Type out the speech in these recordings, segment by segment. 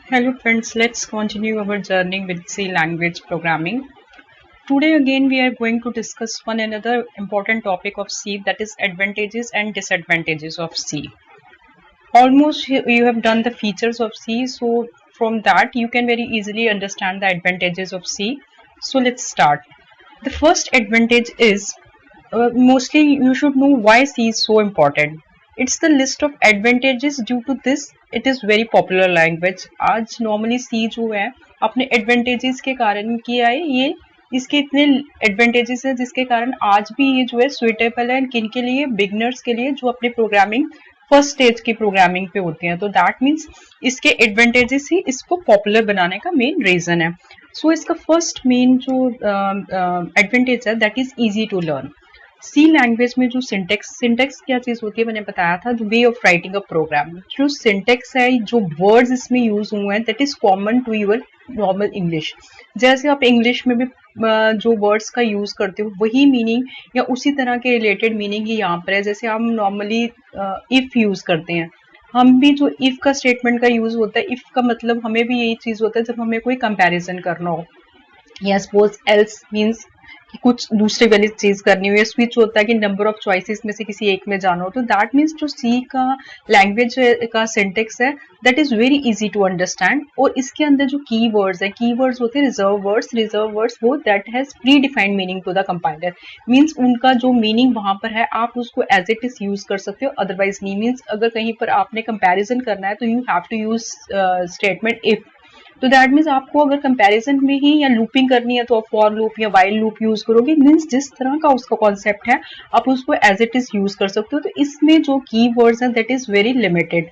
Hello friends, let's continue our journey with C language programming. Today again we are going to discuss one another important topic of C, that is advantages and disadvantages of C. Almost you have done the features of C, so from that you can very easily understand the advantages of C. So let's start. The first advantage is mostly you should know why C is so important. It's the list of advantages due to this it is very popular language. आज normally C जो है अपने advantages के कारण किया है, ये इसके इतने advantages हैं जिसके कारण आज भी ये जो है suitable है किन के लिए, beginners के लिए जो अपने programming फर्स्ट स्टेज की प्रोग्रामिंग पे होती हैं. तो दैट मीन्स इसके एडवांटेजेस ही इसको पॉपुलर बनाने का मेन रीजन है. सो इसका फर्स्ट मेन जो एडवांटेज है that is easy to learn. C language में जो सिंटेक्स क्या चीज होती है मैंने बताया था, way of writing a program. जो सिंटेक्स है, जो वर्ड्स इसमें यूज हुए हैं that is common to your normal English. जैसे आप इंग्लिश में भी जो वर्ड्स का यूज करते हो वही मीनिंग या उसी तरह के रिलेटेड मीनिंग ही यहाँ पर है. जैसे हम नॉर्मली इफ यूज करते हैं, हम भी जो इफ का स्टेटमेंट का यूज होता है, इफ का मतलब हमें भी यही चीज होता है जब हमें कोई कंपैरिजन करना हो, या सपोज एल्स मीन्स कि कुछ दूसरी वाली चीज करनी हो, या स्विच होता है कि नंबर ऑफ चॉइसेस में से किसी एक में जाना हो. तो दैट मीन्स जो सी का लैंग्वेज का सिंटेक्स है that is very easy to understand. और इसके अंदर जो कीवर्ड्स है, कीवर्ड्स होते हैं रिजर्व वर्ड्स वो that has predefined meaning to the compiler. Means उनका जो मीनिंग वहां पर है आप उसको एज इट इज यूज कर सकते हो, अदरवाइज नहीं. मीन्स अगर कहीं पर आपने कंपैरिजन करना है तो you have to use statement if. तो दैट मीन्स आपको अगर कंपैरिजन में ही या लूपिंग करनी है तो आप फॉर लूप या वाइल लूप यूज करोगे. मीन्स जिस तरह का उसका कॉन्सेप्ट है आप उसको एज इट इज यूज कर सकते हो. तो इसमें जो कीवर्ड्स हैं that is very limited.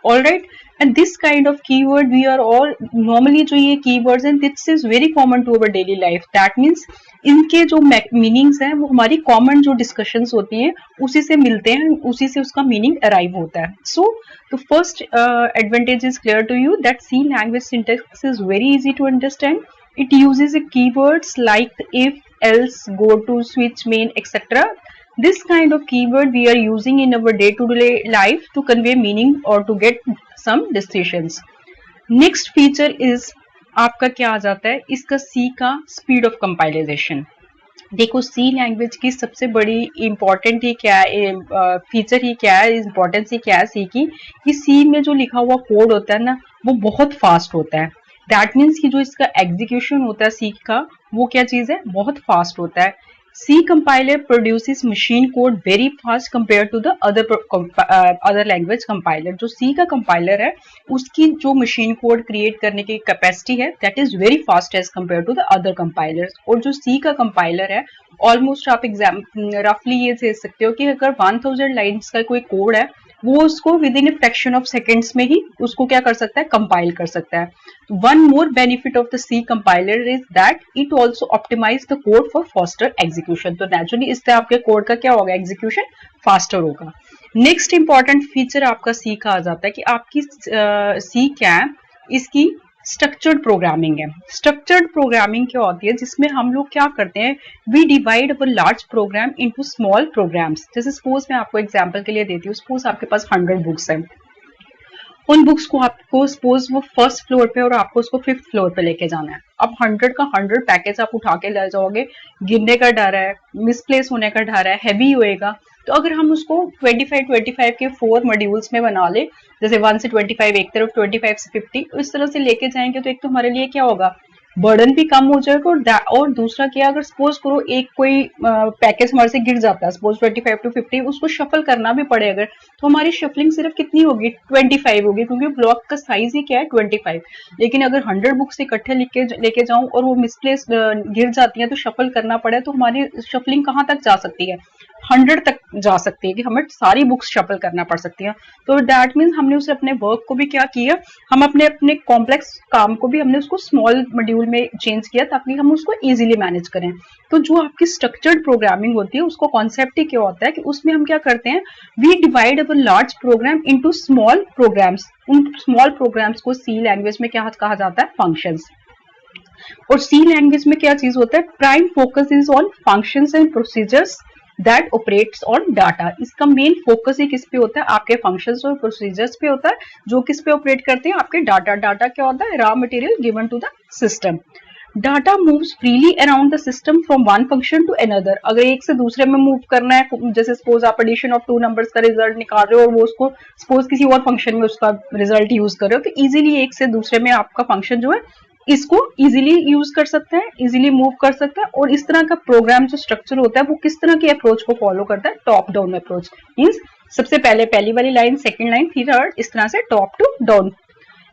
Alright, and this kind of keyword we are all normally जो ये कीवर्ड्स हैं this is very common to our daily life. That means इनके जो मीनिंग्स हैं वो हमारी कॉमन जो डिस्कशंस होती हैं उसी से मिलते हैं, उसी से उसका मीनिंग अराइव होता है. सो the first advantage is clear to you that C language syntax is very easy to understand. It uses keywords like if, else, go to, switch, main, etc. This kind of keyword we are using in our day-to-day life to convey meaning or to get some decisions. Next feature is आपका क्या आ जाता है, इसका C का speed of compilation. देखो सी language की सबसे बड़ी इंपॉर्टेंट ही क्या है, फीचर ही क्या है, इंपॉर्टेंस ही क्या है सी की, कि सी में जो लिखा हुआ कोड होता है ना वो बहुत फास्ट होता है. दैट मीन्स कि जो इसका एग्जीक्यूशन होता है सी का वो क्या चीज है, बहुत फास्ट होता है. C compiler produces machine code very fast compared to the other language compiler. जो C का compiler है उसकी जो machine code create करने की capacity है that is very fast as compared to the other compilers. और जो C का compiler है ऑलमोस्ट आप रफली ये दे सकते हो कि अगर 1000 लाइन्स का कोई कोड है वो उसको with in a fraction of seconds में ही उसको क्या कर सकता है, कंपाइल कर सकता है. One more benefit of the C compiler is that it also optimise the code for faster execution. तो नेचुरली इससे आपके कोड का क्या होगा, एग्जीक्यूशन फास्टर होगा. नेक्स्ट इंपॉर्टेंट फीचर आपका सी का आ जाता है कि आपकी सी क्या है, इसकी स्ट्रक्चर्ड प्रोग्रामिंग है. स्ट्रक्चर्ड प्रोग्रामिंग क्या होती है, जिसमें हम लोग क्या करते हैं, we divide our large program into small programs. जैसे सपोज मैं आपको एग्जांपल के लिए देती हूँ, सपोज आपके पास 100 बुक्स हैं, उन बुक्स को आपको सपोज वो फर्स्ट फ्लोर पे और आपको उसको 5th फ्लोर पे लेके जाना है. अब 100 का 100 पैकेज आप उठा के ले जाओगे, गिरने का डर है, मिसप्लेस होने का डर है, हैवी होएगा. तो अगर हम उसको 25 के 4 मॉड्यूल्स में बना ले, जैसे 1 से 25 एक तरफ, 25 से 50 इस तरह से लेके जाएंगे, तो एक तो हमारे लिए क्या होगा, बर्डन भी कम हो जाएगा. और दूसरा क्या, अगर सपोज करो एक कोई पैकेज हमारे से गिर जाता है, सपोज 25 to 50, उसको शफल करना भी पड़े अगर, तो हमारी शफलिंग सिर्फ कितनी होगी, 25 होगी, क्योंकि ब्लॉक का साइज ही क्या है, 25. लेकिन अगर 100 बुक्स इकट्ठे लेके जाऊं और वो मिसप्लेस गिर जाती है तो शफल करना पड़े, तो हमारी शफलिंग कहाँ तक जा सकती है, 100 तक जा सकती है, कि हमें सारी बुक्स शफल करना पड़ सकती है. तो दैट मीन्स हमने उसे अपने वर्क को भी क्या किया, हम अपने कॉम्प्लेक्स काम को भी हमने उसको स्मॉल मॉड्यूल में चेंज किया ताकि हम उसको इजीली मैनेज करें. तो जो आपकी स्ट्रक्चर्ड प्रोग्रामिंग होती है उसको कॉन्सेप्ट ही क्या होता है कि उसमें हम क्या करते हैं, we divide our large program into small programs. उन स्मॉल प्रोग्राम्स को सी लैंग्वेज में क्या कहा जाता है, फंक्शंस. और सी लैंग्वेज में क्या चीज होता है, prime focus is on functions and procedures that operates on data. इसका मेन फोकस ही किस पे होता है, आपके फंक्शंस और प्रोसीजर्स पे होता है, जो किस पे ऑपरेट करते हैं, आपके डाटा। डाटा क्या होता है, raw material given to the system. Data moves freely around the system from one function to another. अगर एक से दूसरे में मूव करना है, जैसे सपोज आप एडिशन ऑफ टू नंबर्स का रिजल्ट निकाल रहे हो और वो उसको सपोज किसी और फंक्शन में उसका रिजल्ट यूज कर रहे हो, तो इजीली एक से दूसरे में आपका फंक्शन जो है इसको इजीली यूज कर सकते हैं, इजीली मूव कर सकते हैं। और इस तरह का प्रोग्राम जो स्ट्रक्चर होता है वो किस तरह की अप्रोच को फॉलो करता है, टॉप डाउन अप्रोच। मीन्स सबसे पहले पहली वाली लाइन, सेकेंड लाइन, थर्ड, इस तरह से टॉप टू डाउन।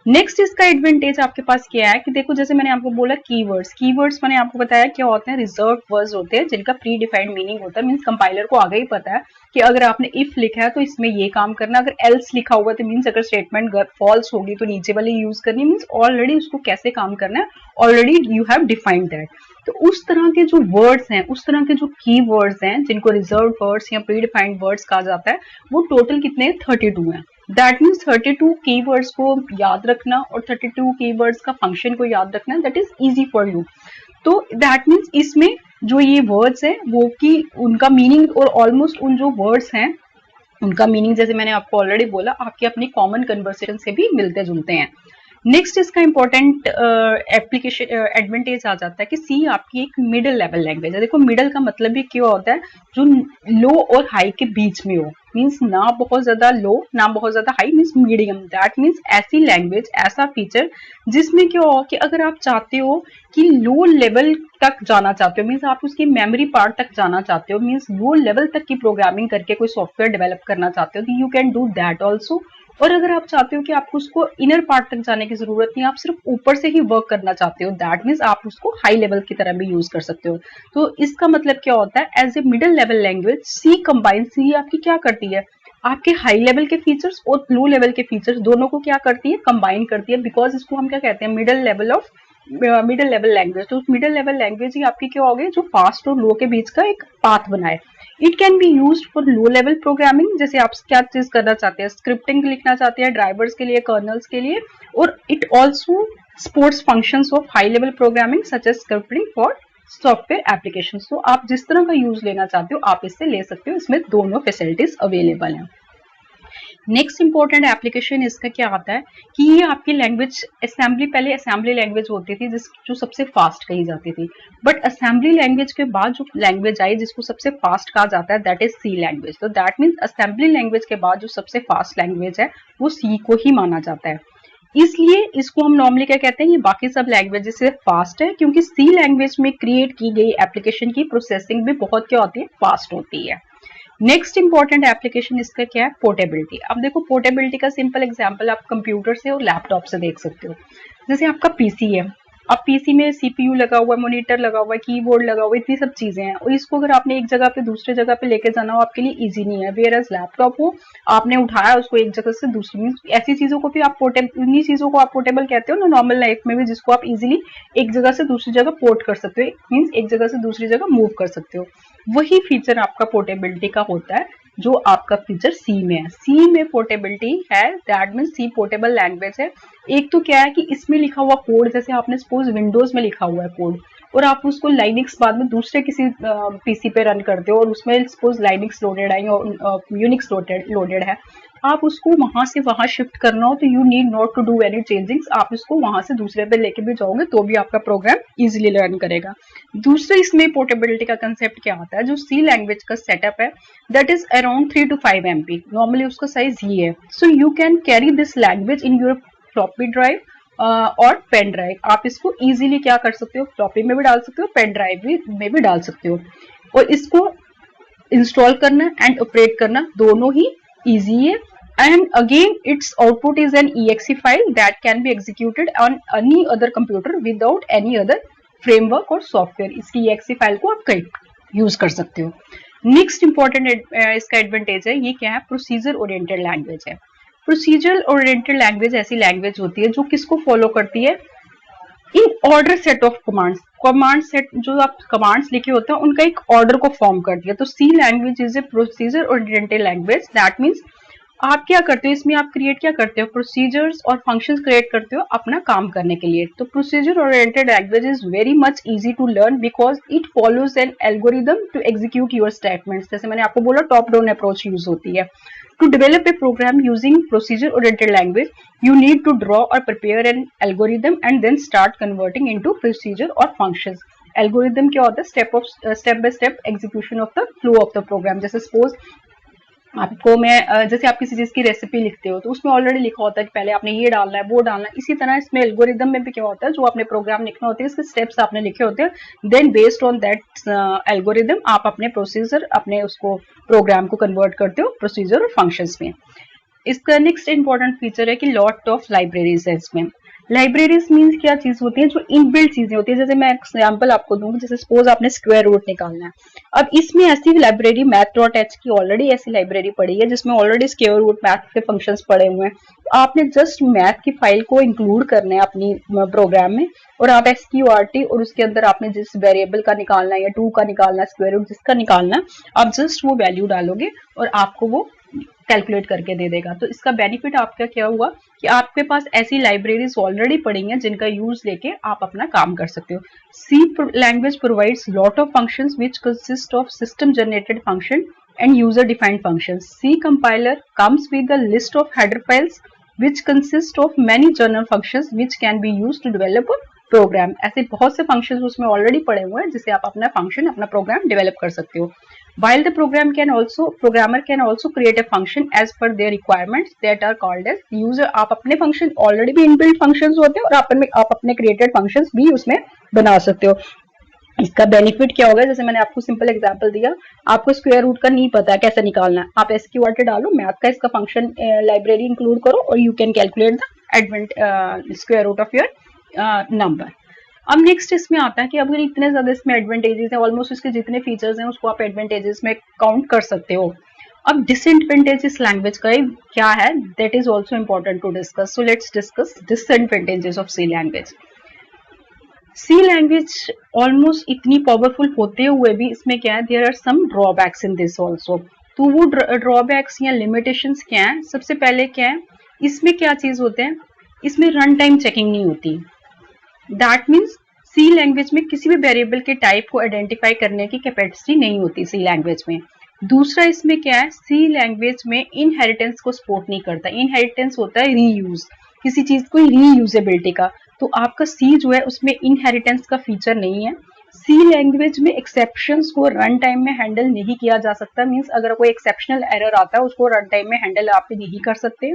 नेक्स्ट इसका एडवांटेज आपके पास क्या है कि देखो, जैसे मैंने आपको बोला कीवर्ड्स, कीवर्ड्स मैंने आपको बताया क्या होते हैं, रिजर्व वर्ड्स होते हैं जिनका प्री डिफाइंड मीनिंग होता है। मीन्स कंपाइलर को आगे ही पता है कि अगर आपने इफ लिखा है तो इसमें ये काम करना, अगर एल्स लिखा हुआ तो मीन्स अगर स्टेटमेंट फॉल्स होगी तो नीचे वाली यूज करनी। मीन्स ऑलरेडी उसको कैसे काम करना है, already you have defined that. तो उस तरह के जो वर्ड्स हैं, उस तरह के जो की वर्ड्स हैं जिनको रिजर्व वर्ड्स या प्री डिफाइंड वर्ड्स कहा जाता है, वो टोटल कितने 32 हैं। दैट मीन्स 32 कीवर्ड्स को याद रखना और 32 कीवर्ड्स का फंक्शन को याद रखना, that is easy for you. तो दैट मीन्स इसमें जो ये वर्ड्स हैं वो कि उनका मीनिंग और ऑलमोस्ट उन जो वर्ड्स हैं उनका मीनिंग, जैसे मैंने आपको ऑलरेडी बोला, आपके अपनी कॉमन कन्वर्सेशन से भी मिलते जुलते हैं। नेक्स्ट इसका इंपॉर्टेंट एप्लीकेशन एडवांटेज आ जाता है कि सी आपकी एक मिडिल लेवल लैंग्वेज है। देखो मिडिल का मतलब भी क्या होता है, जो लो और हाई के बीच में हो। मीन्स ना बहुत ज्यादा लो ना बहुत ज्यादा high, means medium. That means ऐसी लैंग्वेज, ऐसा फीचर जिसमें क्या हो कि अगर आप चाहते हो कि लो लेवल तक जाना चाहते हो, मीन्स आप उसकी मेमोरी पार्ट तक जाना चाहते हो, मीन्स लो लेवल तक की प्रोग्रामिंग करके कोई सॉफ्टवेयर डेवलप करना चाहते हो, तो you can do that also. और अगर आप चाहते हो कि आपको उसको इनर पार्ट तक जाने की जरूरत नहीं, आप सिर्फ ऊपर से ही वर्क करना चाहते हो, दैट मीन्स आप उसको हाई लेवल की तरह भी यूज कर सकते हो। तो इसका मतलब क्या होता है, as a middle level language C combine, C आपकी क्या करती है, आपके हाई लेवल के फीचर्स और लो लेवल के फीचर्स दोनों को क्या करती है, कंबाइन करती है। बिकॉज इसको हम क्या कहते हैं, middle level of middle level language. तो मिडिल लेवल लैंग्वेज ही आपकी क्या होगी, जो फास्ट और लो के बीच का एक पाथ बनाए। It can be used for low level programming, जैसे आप क्या चीज करना चाहते हैं, स्क्रिप्टिंग लिखना चाहते हैं ड्राइवर्स के लिए, कर्नल्स के लिए। और it also supports functions of high level programming such as scripting for software application. तो आप जिस तरह का यूज लेना चाहते हो आप इससे ले सकते हो, इसमें दोनों फैसिलिटीज अवेलेबल हैं। नेक्स्ट इंपॉर्टेंट एप्लीकेशन इसका क्या आता है कि ये आपकी लैंग्वेज असेंबली, पहले असेंबली लैंग्वेज होती थी जो सबसे फास्ट कही जाती थी, बट असेंबली लैंग्वेज के बाद जो लैंग्वेज आई जिसको सबसे फास्ट कहा जाता है, दैट इज सी लैंग्वेज। तो दैट मीन्स असेंबली लैंग्वेज के बाद जो सबसे फास्ट लैंग्वेज है वो सी को ही माना जाता है। इसलिए इसको हम नॉर्मली क्या कहते हैं, ये बाकी सब लैंग्वेज से फास्ट है, क्योंकि सी लैंग्वेज में क्रिएट की गई एप्लीकेशन की प्रोसेसिंग भी बहुत क्या होती है, फास्ट होती है। नेक्स्ट इंपॉर्टेंट एप्लीकेशन इसका क्या है, पोर्टेबिलिटी। अब देखो पोर्टेबिलिटी का सिंपल एग्जांपल आप कंप्यूटर से और लैपटॉप से देख सकते हो। जैसे आपका पीसी है, अब पीसी में सीपीयू लगा हुआ है, मॉनिटर लगा हुआ है, कीबोर्ड लगा हुआ है, इतनी सब चीजें हैं, और इसको अगर आपने एक जगह पे दूसरे जगह पे लेके जाना हो आपके लिए इजी नहीं है। वेयर एज लैपटॉप हो, आपने उठाया उसको एक जगह से दूसरी, ऐसी चीजों को भी आप पोर्टेबल, इन्हीं चीजों को आप पोर्टेबल कहते हो ना नॉर्मल लाइफ में भी, जिसको आप इजीली एक जगह से दूसरी जगह पोर्ट कर सकते हो, मीन्स एक जगह से दूसरी जगह मूव कर सकते हो। वही फीचर आपका पोर्टेबिलिटी का होता है जो आपका फीचर सी में है। सी में पोर्टेबिलिटी है, दैट मीन्स सी पोर्टेबल लैंग्वेज है। एक तो क्या है कि इसमें लिखा हुआ कोड, जैसे आपने सपोज विंडोज में लिखा हुआ है कोड और आप उसको लाइनिक्स बाद में दूसरे किसी पीसी पे रन करते हो और उसमें सपोज लाइनिक्स लोडेड है या यूनिक्स लोडेड है, आप उसको वहां से वहां शिफ्ट करना हो तो you need not to do any changings, आप इसको वहां से दूसरे पे लेके भी जाओगे तो भी आपका प्रोग्राम इजीली रन करेगा। दूसरा इसमें पोर्टेबिलिटी का कंसेप्ट क्या आता है, जो सी लैंग्वेज का सेटअप है that is around 3 to 5 MB, normally उसका साइज ये है। So you can carry this language in your floppy drive और पेन ड्राइव। आप इसको इजीली क्या कर सकते हो, फ्लॉपी में भी डाल सकते हो, पेन ड्राइव में भी डाल सकते हो, और इसको इंस्टॉल करना एंड ऑपरेट करना दोनों ही इजी है। And again its output is an exe file that can be executed on any other computer without any other framework और सॉफ्टवेयर। इसकी exe फाइल को आप कहीं यूज कर सकते हो। नेक्स्ट इंपॉर्टेंट इसका एडवांटेज है, ये क्या है, प्रोसीजर ओरिएंटेड लैंग्वेज है। प्रोसीजर ओरिएंटेड लैंग्वेज ऐसी लैंग्वेज होती है जो किसको फॉलो करती है, in order set of commands. Command set जो आप कमांड्स लिखे होते हैं उनका एक ऑर्डर को फॉर्म करती है। तो C language is a procedure oriented language, that means आप क्या करते हो इसमें, आप क्रिएट क्या करते हो, प्रोसीजर्स और फंक्शंस क्रिएट करते हो अपना काम करने के लिए। तो procedure oriented language is very much easy to learn because it follows an algorithm to execute your statements. जैसे मैंने आपको बोला टॉप डाउन अप्रोच यूज होती है। To develop a program using procedure oriented language you need to draw or prepare an algorithm and then start converting into procedure or functions. Algorithm क्या होता है, step by step execution of the flow of the program. जैसे suppose आपको मैं जैसे आप किसी चीज की रेसिपी लिखते हो तो उसमें ऑलरेडी लिखा होता है कि पहले आपने ये डालना है वो डालना है। इसी तरह इसमें एल्गोरिदम में भी क्या होता है, जो आपने प्रोग्राम लिखना होता है इसके स्टेप्स आपने लिखे होते हैं, then based on that algorithm आप अपने प्रोसीजर अपने उसको प्रोग्राम को कन्वर्ट करते हो प्रोसीजर और फंक्शंस में। इसका नेक्स्ट इंपॉर्टेंट फीचर है कि लॉट ऑफ लाइब्रेरीज है इसमें। लाइब्रेरीज मीन्स क्या चीज होती है, जो इनबिल्ट चीजें होती है। जैसे मैं एग्जांपल आपको दूंगी, जैसे सपोज आपने स्क्वायर रूट निकालना है, अब इसमें ऐसी लाइब्रेरी math.h की ऑलरेडी ऐसी लाइब्रेरी पड़ी है जिसमें ऑलरेडी स्क्वायर रूट मैथ के फंक्शंस पड़े हुए हैं। तो आपने जस्ट मैथ की फाइल को इंक्लूड करना है अपनी प्रोग्राम में, और आप SQRT और उसके अंदर आपने जिस वेरिएबल का निकालना है या 2 का निकालना है, स्क्वायर रूट जिसका निकालना है, आप जस्ट वो वैल्यू डालोगे और आपको वो कैलकुलेट करके दे देगा। तो इसका बेनिफिट आपका क्या हुआ कि आपके पास ऐसी लाइब्रेरीज ऑलरेडी पड़ी हैं जिनका यूज लेके आप अपना काम कर सकते हो। C language provides lot of functions which consist of system generated function and user defined functions. C compiler comes with a list of header files which consist of many journal functions which can be used to develop a program. ऐसे बहुत से functions उसमें already पड़े हुए हैं जिसे आप अपना function अपना program develop कर सकते हो। While the programmer can also create a function as per their requirements that are called as user. आप अपने function already भी inbuilt functions होते हैं और आप अपने created functions भी उसमें बना सकते हो। इसका बेनिफिट क्या होगा, जैसे मैंने आपको सिंपल एग्जांपल दिया, आपको स्क्वायर रूट का नहीं पता है कैसे निकालना है, आप SQRT डालो, मैथ का इसका फंक्शन लाइब्रेरी इंक्लूड करो और you can calculate the square root of your number. अब नेक्स्ट इसमें आता है कि अगर इतने ज्यादा इसमें एडवांटेजेस हैं, ऑलमोस्ट इसके जितने फीचर्स हैं उसको आप एडवांटेजेस में काउंट कर सकते हो। अब डिसएडवांटेजेस लैंग्वेज का क्या है, that is also important to discuss. So let's discuss disadvantages of C language. C language almost इतनी पावरफुल होते हुए भी इसमें क्या है, there are some drawbacks in this also. तो वो ड्रॉबैक्स या लिमिटेशंस क्या है, सबसे पहले क्या है, इसमें क्या चीज होते हैं, इसमें रन टाइम चेकिंग नहीं होती। दैट मीन्स सी लैंग्वेज में किसी भी वेरिएबल के टाइप को आइडेंटिफाई करने की कैपेसिटी नहीं होती सी लैंग्वेज में। दूसरा इसमें क्या है, सी लैंग्वेज में इनहेरिटेंस को सपोर्ट नहीं करता। इनहेरिटेंस होता है रीयूज, किसी चीज को रीयूजेबिलिटी का। तो आपका सी जो है उसमें इनहेरिटेंस का फीचर नहीं है। सी लैंग्वेज में एक्सेप्शंस को रन टाइम में हैंडल नहीं किया जा सकता। मींस अगर कोई एक्सेप्शनल एरर आता है उसको रन टाइम में हैंडल आप नहीं कर सकते।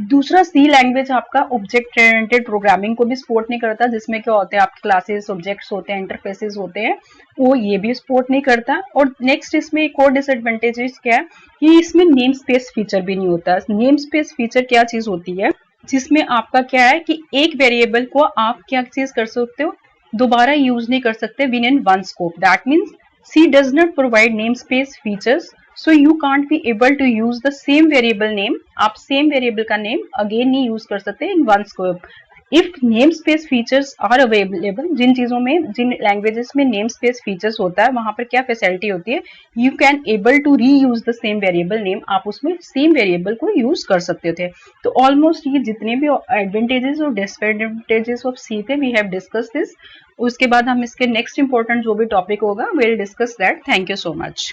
दूसरा, सी लैंग्वेज आपका ऑब्जेक्ट ओरिएंटेड प्रोग्रामिंग को भी सपोर्ट नहीं करता, जिसमें क्या होते हैं आपके क्लासेस, ऑब्जेक्ट्स होते हैं, इंटरफेसेस होते हैं, वो ये भी सपोर्ट नहीं करता। और नेक्स्ट इसमें एक और डिसएडवांटेजेस क्या है कि इसमें नेम स्पेस फीचर भी नहीं होता। नेम स्पेस फीचर क्या चीज होती है, जिसमें आपका क्या है कि एक वेरिएबल को आप क्या चीज कर सकते हो, दोबारा यूज नहीं कर सकते within one scope. That means C does not provide name space features, so you can't be able to use the same variable name. आप सेम वेरिएबल का नेम अगेन नहीं यूज कर सकते in one scope. If name space features are available, जिन चीजों में, जिन languages में नेम स्पेस फीचर्स होता है वहां पर क्या फैसिलिटी होती है, यू कैन एबल टू री use the same variable name. आप उसमें सेम वेरिएबल को यूज कर सकते थे। तो ऑलमोस्ट ये जितने भी एडवांटेजेस और डिसएडवांटेजेस ऑफ सी थे, वी हैव डिस्कस दिस। उसके बाद हम इसके नेक्स्ट इंपॉर्टेंट जो भी टॉपिक होगा, will discuss that. Thank you so much.